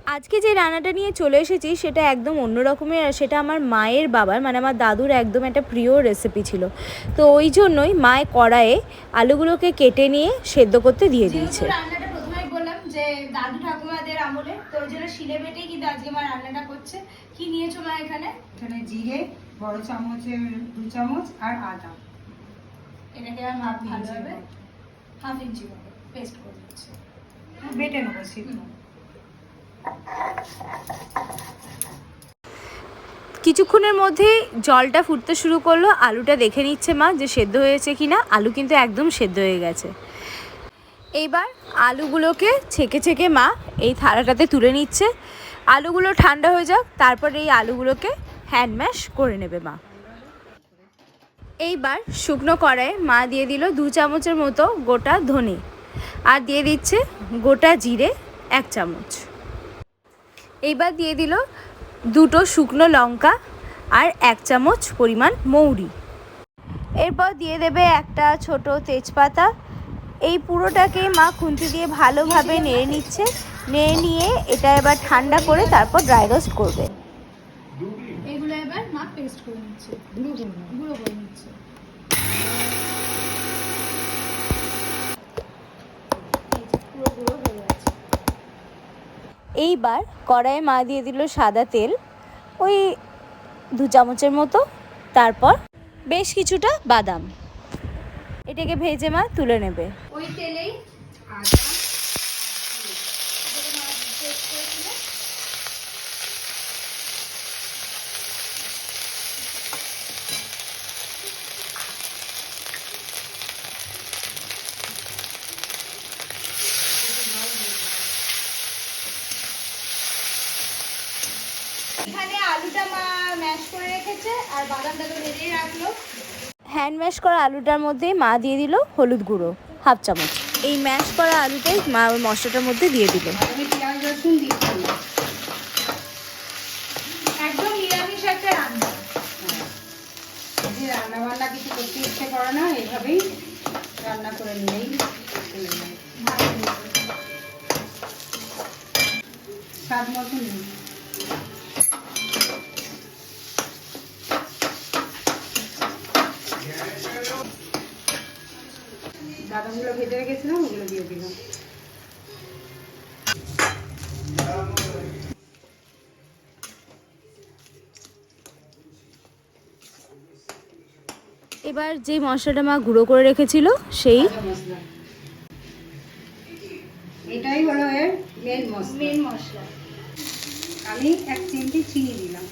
আজকে যে রান্নাটা নিয়ে চলে এসেছি সেটা একদম অন্য রকমের, আর সেটা আমার মায়ের বাবার মানে আমার দাদুর একদম একটা প্রিয় রেসিপি ছিল। তো ওই জন্যই মায়ের কড়াইয়ে আলুগুলোকে কেটে নিয়ে সেদ্ধ করতে দিয়ে দিয়েছে। রান্নাটা প্রথমেই বললাম যে দাদু ঠাকুমাদের আমলে, তো ওই জন্য শিলে বেটেই কিন্তু আজকে মা রান্নাটা করছে। কি নিয়েছো মা? এখানে জিরে বড় চামচের 2 চামচ আর আদা, এটাকে আর মাপ ভালোভাবে হাফ ইঞ্চি করে পেস্ট করে দিচ্ছি, বেটে নেবো সেগুলো। কিছুক্ষণের মধ্যেই জলটা ফুটতে শুরু করলো। আলুটা দেখে নিচ্ছে মা যে সেদ্ধ হয়েছে কিনা। আলু কিন্তু একদম সেদ্ধ হয়ে গেছে। এইবার আলুগুলোকে ছেঁকে ছেঁকে মা এই থালাটাতে তুলে নিচ্ছে। আলুগুলো ঠান্ডা হয়ে যাক, তারপর এই আলুগুলোকে হ্যান্ড ম্যাশ করে নেবে মা। এইবার শুকনো কড়াইয়ে মা দিয়ে দিল 2 চামচের মতো গোটা ধনে, আর দিয়ে দিচ্ছে গোটা জিরে 1 চামচ। এইবার দিয়ে দিল 2টো শুকনো লঙ্কা আর 1 চামচ পরিমাণ মৌরি। এরপর দিয়ে দেবে একটা ছোট তেজপাতা। এই পুরোটাকে মা খুন্তি দিয়ে ভালোভাবে নেড়ে নিচ্ছে। নেড়ে নিয়ে এটা এবার ঠান্ডা করে তারপর ড্রাই রোস্ট করবে। এগুলো এবার মা পেস্ট করে নিচ্ছে, গুঁড়ো করে নিচ্ছে। পুরো গুঁড়ো হয়ে গেছে। এইবার কড়াইয়ে মা দিয়ে দিল সাদা তেল, ওই 2 চামচের মতো। তারপর বেশ কিছুটা বাদাম, এটাকে ভেজে মা তুলে নেবে। ওই তেলেই আদা পেস্ট করেছিল, এখানে আলুটা মা ম্যাশ করে রেখেছে আর বাদামটা তো ভেজেই রাখলো। হ্যান্ড ম্যাশ করা আলুটার মধ্যে মা দিয়ে দিল হলুদ গুঁড়ো 1/2 চামচ। এই ম্যাশ করা আলুটাই মা ওই মশলাটার মধ্যে দিয়ে দিল। আমি পেঁয়াজ রসুন দিচ্ছি না। একদম নিরামিষ একটা রান্না। যে রান্না বান্না কিছু করতে ইচ্ছে করে না, এভাবেই রান্না করে নিলেই চলে যায়। স্বাদ মতো নিন। বাদামগুলো ভেজে রেখেছিলাম, ওগুলো দিয়ে দিলাম। এবার যে মশলাটা মা গুঁড়ো করে রেখেছিল সেই মশলা, এটাই হলো এর মেন মশলা। আমি 1 চিমটি চিনি দিলাম।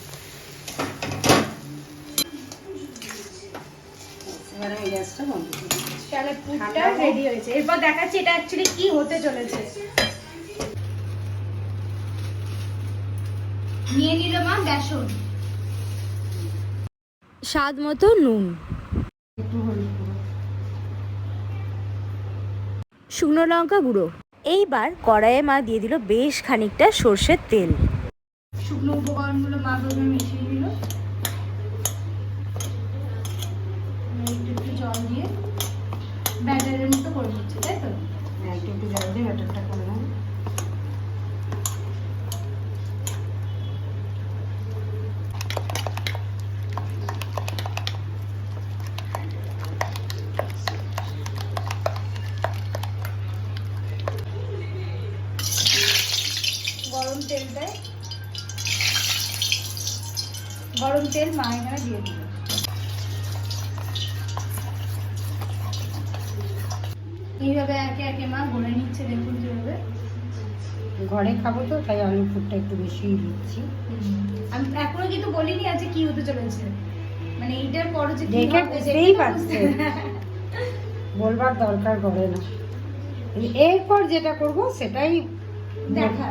এবার আমি গ্যাসটা বন্ধ করে দিচ্ছি। তাহলে পুরটা রেডি হয়েছে। এরপর দেখাচ্ছি এটা অ্যাকচুয়ালি কি হতে চলেছে। নিয়ে নিল মা বেসন, স্বাদ মতো নুন, একটু হলুদ গুঁড়ো, শুকনো লঙ্কা গুঁড়ো। এইবার কড়াইয়ে মা দিয়ে দিল বেশ খানিকটা সর্ষের তেল। শুকনো উপকরণগুলো মা প্রথমে মিশিয়ে দিল, একটু একটু জল দিয়ে ব্যাটারের মতো করে দিচ্ছে, তাই তো? একটু একটু জল দিয়ে ব্যাটারটা করে নেব। গরম তেল মা এখানে দিয়ে দিল। এইভাবে একে একে মা গড়ে নিচ্ছে, দেখুন কিভাবে। ঘরে খাবো তো, তাই আলুর পুরটা একটু বেশি দিচ্ছি। আমি এখনো কিন্তু বলিনি আজকে কি হতে চলেছে, মানে এইটার পরে যে দেখে বুঝতেই পারছে, বলবার দরকার পড়ে না। এরপর যেটা করব সেটাই দেখা।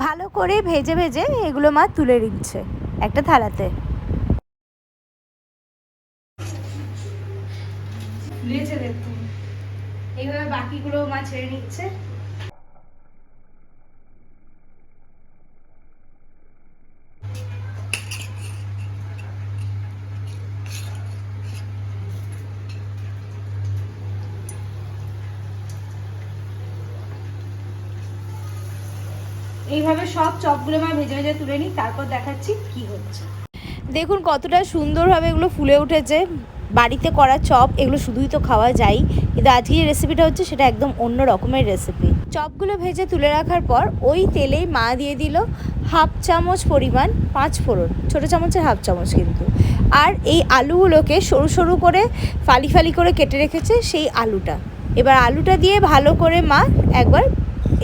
ভালো করে ভেজে ভেজে এগুলো মা তুলে নিচ্ছে একটা থালাতে। ফুলেছে দেখুন, এইভাবে বাকিগুলো মা ছেড়ে নিচ্ছে। এইভাবে সব চপগুলো মা ভেজে ভেজে তুলে নিই, তারপর দেখাচ্ছি কি হচ্ছে। দেখুন কতটা সুন্দরভাবে এগুলো ফুলে উঠেছে। বাড়িতে করা চপ এগুলো শুধুই তো খাওয়া যায়, কিন্তু আজকে যে রেসিপিটা হচ্ছে সেটা একদম অন্য রকমের রেসিপি। চপগুলো ভেজে তুলে রাখার পর ওই তেলেই মা দিয়ে দিল 1/2 চামচ পরিমাণ 5 ফোড়ন, ছোটো চামচের 1/2 চামচ কিন্তু। আর এই আলুগুলোকে সরু সরু করে ফালি ফালি করে কেটে রেখেছে সেই আলুটা। এবার আলুটা দিয়ে ভালো করে মা একবার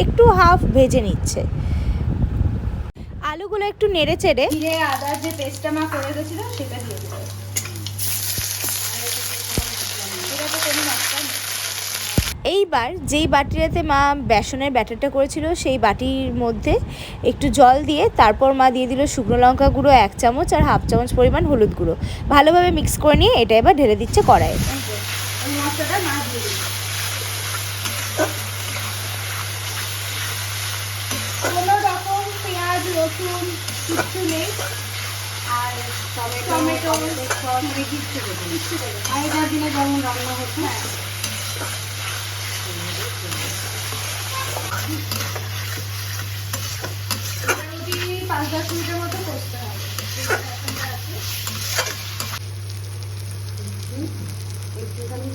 একটু হাফ ভেজে নিচ্ছে। আলুগুলো একটু নেড়ে চেড়ে জিরে আদার যে পেস্টটা মা করে রেখেছিল সেটা দিয়ে দেবো। এটা তো কোনো মশলা নেই। এইবার যেই বাটিটাতে মা বেসনের ব্যাটারটা করেছিল সেই বাটির মধ্যে একটু জল দিয়ে তারপর মা দিয়ে দিল শুকনো লঙ্কা গুঁড়ো 1 চামচ আর 1/2 চামচ পরিমাণ হলুদ গুঁড়ো। ভালোভাবে মিক্স করে নিয়ে এটা এবার ঢেলে দিচ্ছে কড়াইয়ে। এই মশলাটা মা দিয়ে দিল। কোনো রকম পেঁয়াজ রসুন কিচ্ছু নেই, আর টমেটো কিচ্ছু দেবে না। আগেকার দিনে যেমন রান্না হতো, মোটামুটি 5-10 মিনিটের মতো কষতে হবে। একটুখানি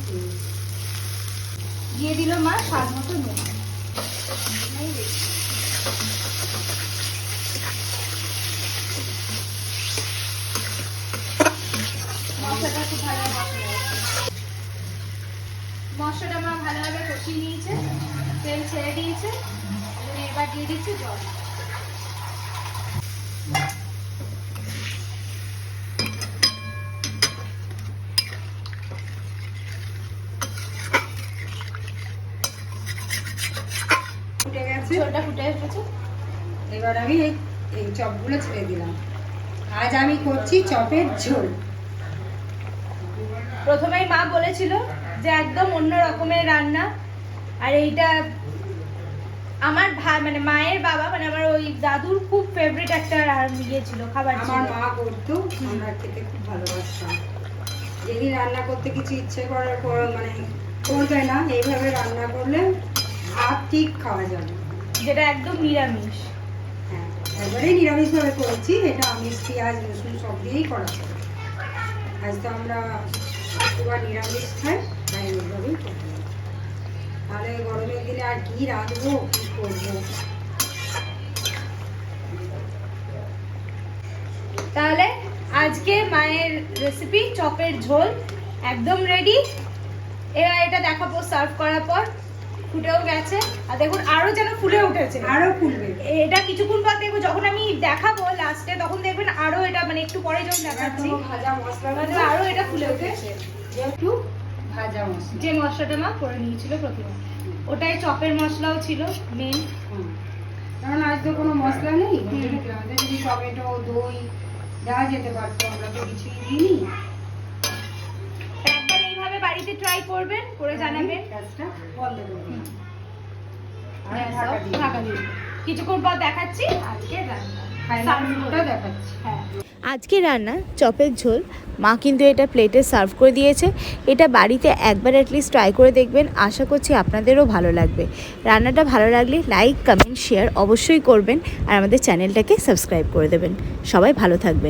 দিয়ে দিল মা স্বাদ মতো নুন। মশলাটা খুব ভালোভাবে মশলাটা মা ভালোভাবে কষিয়ে নিয়েছে, তেল ছেড়ে দিয়েছে, এবার দিয়ে দিচ্ছে জল। ফুটে গেছে, ঝোলটা ফুটে এসেছে। এবার আমি এই চপগুলো ছেড়ে দিলাম। আজ আমি করছি চপের ঝোল। প্রথমেই মা বলেছিল যে একদম অন্য রকমের রান্না, আর এইটা আমার মানে মায়ের বাবা মানে আমার ওই দাদুর খুব ফেভারিট একটা ইয়ে ছিল, খাবার ছিল। আমার মা করতো, আমরা খেতে খুব ভালোবাসতাম। যেদিন রান্না করতে কিছু ইচ্ছে করার পর মানে করবে না, এইভাবে রান্না করলে ভাত ঠিক খাওয়া যাবে। যেটা একদম নিরামিষ। হ্যাঁ, একবারেই নিরামিষভাবে করেছি। এটা আমিষ পেঁয়াজ রসুন সব দিয়েই করা যাবে। আজ তো আমরা শুক্রবার নিরামিষ খাই, তাই এইভাবেই করবো। তাহলে গরমের দিনে আর কি রাঁধবো, কি করবো। তাহলে আজকে মায়ের রেসিপি চপের ঝোল একদম রেডি। এবার এটা দেখাবো সার্ভ করার পর। ফুটেও গেছে, আর দেখুন আরো যেন ফুলে উঠেছে, আরো ফুলবে। এটা কিছুক্ষণ পর দেখবো, যখন আমি দেখাবো লাস্টে তখন দেখবেন আরো এটা মানে একটু পরে যখন দেখাচ্ছি ভাজা মশলা আরো এটা ফুলে উঠেছে। যেহেতু ভাজা মশলা, যে মশলাটা মা করে নিয়েছিল প্রথমে, ওটাই চপের মশলাও ছিল মেন। কারণ আজ তো কোনো মশলা নেই, আমাদের যদি টমেটো দই দেওয়া যেতে পারতো, আমরা তো কিছুই দিইনি। একবার এইভাবে বাড়িতে ট্রাই করবেন, করে জানাবেন। গ্যাসটা বন্ধ করবেন আর ব্যাস, ঢাকা দিয়ে ঢাকা দিয়ে দিন। কিছুক্ষণ পর দেখাচ্ছি আজকে রান্না। ফাইনাল লুকটা দেখাচ্ছি। হ্যাঁ, আজকে রান্না চপের ঝোল। মা কিন্তু এটা প্লেটে সার্ভ করে দিয়েছে। এটা বাড়িতে একবার অ্যাটলিস্ট ট্রাই করে দেখবেন, আশা করছি আপনাদেরও ভালো লাগবে। রান্নাটা ভালো লাগলে লাইক কমেন্ট শেয়ার অবশ্যই করবেন, আর আমাদের চ্যানেলটাকে সাবস্ক্রাইব করে দেবেন। সবাই ভালো থাকবেন।